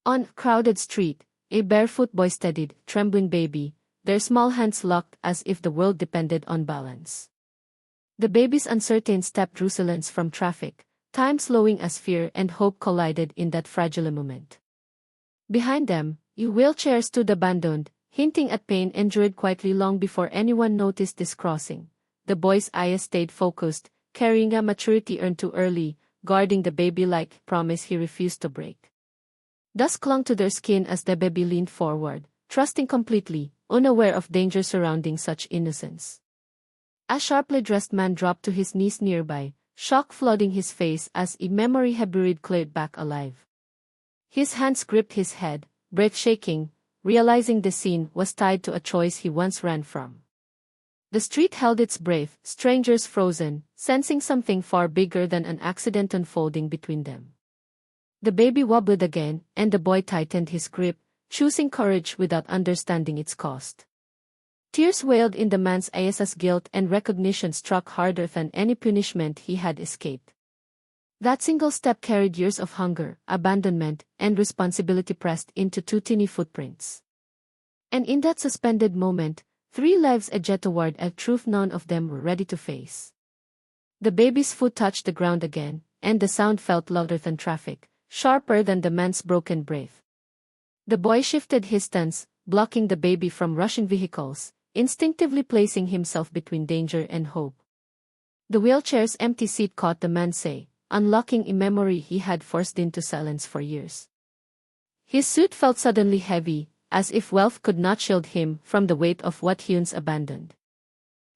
On a crowded street, a barefoot boy steadied, trembling baby, their small hands locked as if the world depended on balance. The baby's uncertain step drew silence from traffic, time slowing as fear and hope collided in that fragile moment. Behind them, a wheelchair stood abandoned, hinting at pain endured quietly long before anyone noticed this crossing. The boy's eyes stayed focused, carrying a maturity earned too early, guarding the baby like promise he refused to break. Dust clung to their skin as the baby leaned forward, trusting completely, unaware of danger surrounding such innocence. A sharply dressed man dropped to his knees nearby, shock flooding his face as a memory he buried cleared back alive. His hands gripped his head, breath shaking, realizing the scene was tied to a choice he once ran from. The street held its breath, strangers frozen, sensing something far bigger than an accident unfolding between them. The baby wobbled again, and the boy tightened his grip, choosing courage without understanding its cost. Tears wailed in the man's eyes as guilt and recognition struck harder than any punishment he had escaped. That single step carried years of hunger, abandonment, and responsibility pressed into two tiny footprints. And in that suspended moment, 3 lives edged toward a truth none of them were ready to face. The baby's foot touched the ground again, and the sound felt louder than traffic, sharper than the man's broken breath. The boy shifted his stance, blocking the baby from rushing vehicles, instinctively placing himself between danger and hope. The wheelchair's empty seat caught the man's eye, unlocking a memory he had forced into silence for years. His suit felt suddenly heavy, as if wealth could not shield him from the weight of what he once abandoned.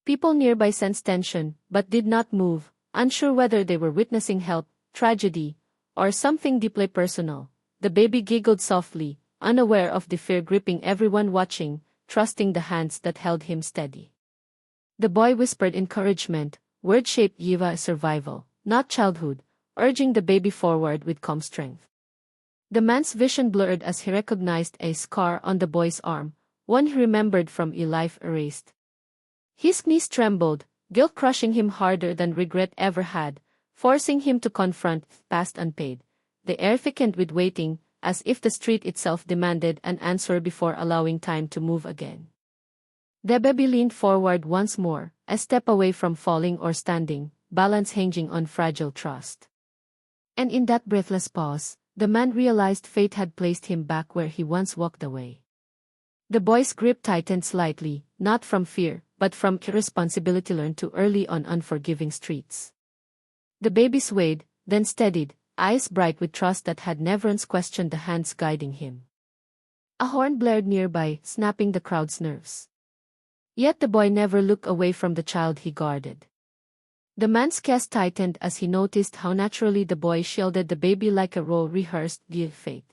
People nearby sensed tension, but did not move, unsure whether they were witnessing help, tragedy, or something deeply personal. The baby giggled softly, unaware of the fear gripping everyone watching, trusting the hands that held him steady. The boy whispered encouragement, words shaped Yiva survival, not childhood, urging the baby forward with calm strength. The man's vision blurred as he recognized a scar on the boy's arm, one he remembered from a life erased. His knees trembled, guilt crushing him harder than regret ever had, forcing him to confront past unpaid. The air thickened with waiting, as if the street itself demanded an answer before allowing time to move again. The baby leaned forward once more, a step away from falling or standing, balance hinging on fragile trust. And in that breathless pause, the man realized fate had placed him back where he once walked away. The boy's grip tightened slightly, not from fear, but from irresponsibility learned too early on unforgiving streets. The baby swayed, then steadied, eyes bright with trust that had never once questioned the hands guiding him. A horn blared nearby, snapping the crowd's nerves. Yet the boy never looked away from the child he guarded. The man's chest tightened as he noticed how naturally the boy shielded the baby like a rehearsed fate.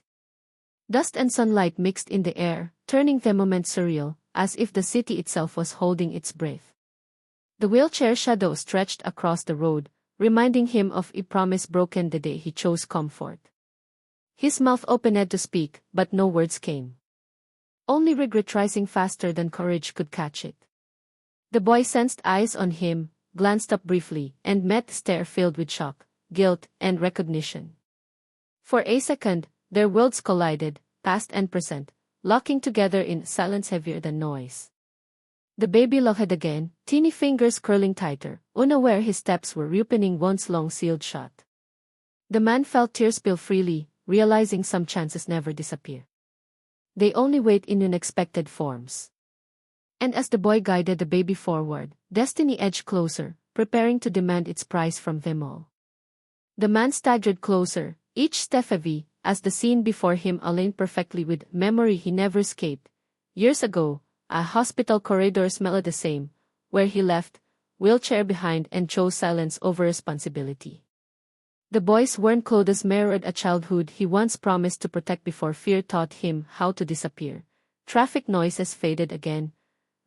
Dust and sunlight mixed in the air, turning the moment surreal, as if the city itself was holding its breath. The wheelchair shadow stretched across the road, reminding him of a promise broken the day he chose comfort. His mouth opened to speak, but no words came. Only regret rising faster than courage could catch it. The boy sensed eyes on him, glanced up briefly, and met a stare filled with shock, guilt, and recognition. For a second, their worlds collided, past and present, locking together in silence heavier than noise. The baby looked again, teeny fingers curling tighter, unaware his steps were reopening wounds long sealed shut. The man felt tears spill freely, realizing some chances never disappear. They only wait in unexpected forms. And as the boy guided the baby forward, destiny edged closer, preparing to demand its price from them all. The man staggered closer, each step heavy, as the scene before him aligned perfectly with memory he never escaped. Years ago, a hospital corridor smelled the same, where he left, wheelchair behind and chose silence over responsibility. The boy's worn clothes mirrored a childhood he once promised to protect before fear taught him how to disappear. Traffic noises faded again,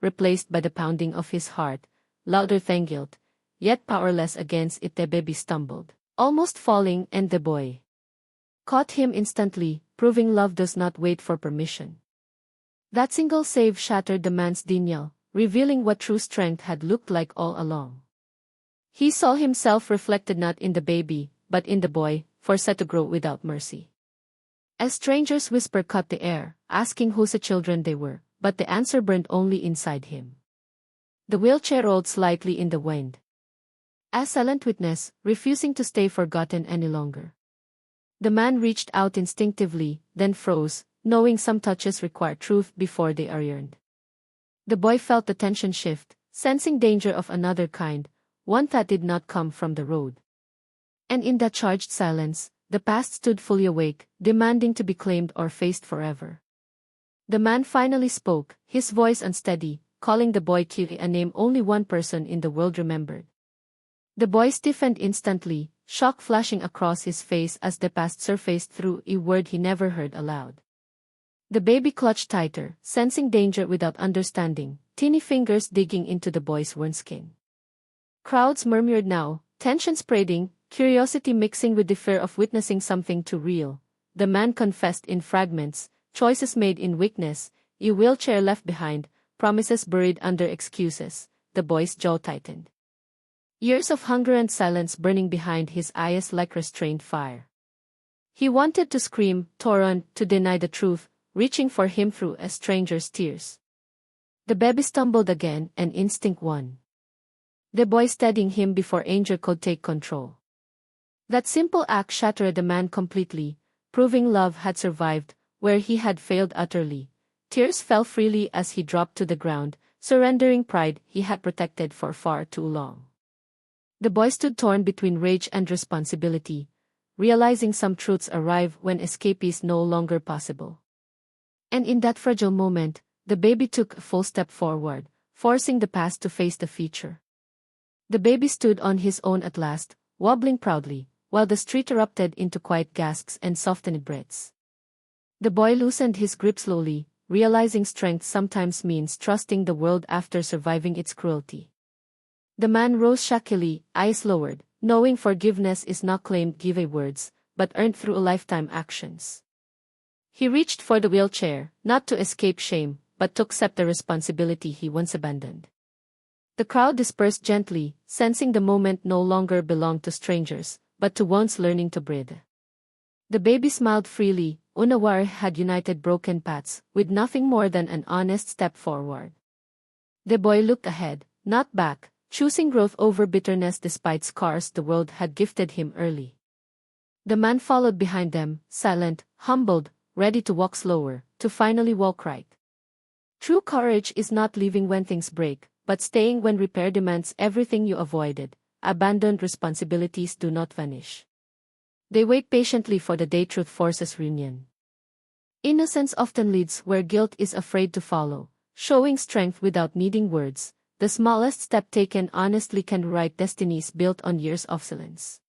replaced by the pounding of his heart, louder than guilt, yet powerless against it. The baby stumbled, almost falling, and the boy caught him instantly, proving love does not wait for permission. That single save shattered the man's denial, revealing what true strength had looked like all along. He saw himself reflected not in the baby, but in the boy, forced to grow without mercy. A stranger's whisper cut the air, asking whose children they were, but the answer burned only inside him. The wheelchair rolled slightly in the wind. A silent witness, refusing to stay forgotten any longer. The man reached out instinctively, then froze, knowing some touches require truth before they are earned. The boy felt the tension shift, sensing danger of another kind, one that did not come from the road. And in that charged silence, the past stood fully awake, demanding to be claimed or faced forever. The man finally spoke, his voice unsteady, calling the boy Kiri, a name only one person in the world remembered. The boy stiffened instantly, shock flashing across his face as the past surfaced through a word he never heard aloud. The baby clutched tighter, sensing danger without understanding, teeny fingers digging into the boy's worn skin. Crowds murmured now, tension spreading, curiosity mixing with the fear of witnessing something too real. The man confessed in fragments, choices made in weakness, a wheelchair left behind, promises buried under excuses. The boy's jaw tightened. Years of hunger and silence burning behind his eyes like restrained fire. He wanted to scream, torn, to deny the truth, reaching for him through a stranger's tears. The baby stumbled again, and instinct won. The boy steadying him before anger could take control. That simple act shattered the man completely, proving love had survived, where he had failed utterly. Tears fell freely as he dropped to the ground, surrendering pride he had protected for far too long. The boy stood torn between rage and responsibility, realizing some truths arrive when escape is no longer possible. And in that fragile moment, the baby took a full step forward, forcing the past to face the future. The baby stood on his own at last, wobbling proudly, while the street erupted into quiet gasps and softened breaths. The boy loosened his grip slowly, realizing strength sometimes means trusting the world after surviving its cruelty. The man rose shakily, eyes lowered, knowing forgiveness is not claimed give words, but earned through lifetime actions. He reached for the wheelchair, not to escape shame, but to accept the responsibility he once abandoned. The crowd dispersed gently, sensing the moment no longer belonged to strangers, but to ones learning to breathe. The baby smiled freely. Unaware had united broken paths, with nothing more than an honest step forward. The boy looked ahead, not back, choosing growth over bitterness despite scars the world had gifted him early. The man followed behind them, silent, humbled, ready to walk slower, to finally walk right. True courage is not leaving when things break, but staying when repair demands everything you avoided. Abandoned responsibilities do not vanish. They wait patiently for the day truth forces reunion. Innocence often leads where guilt is afraid to follow, showing strength without needing words. The smallest step taken honestly can rewrite destinies built on years of silence.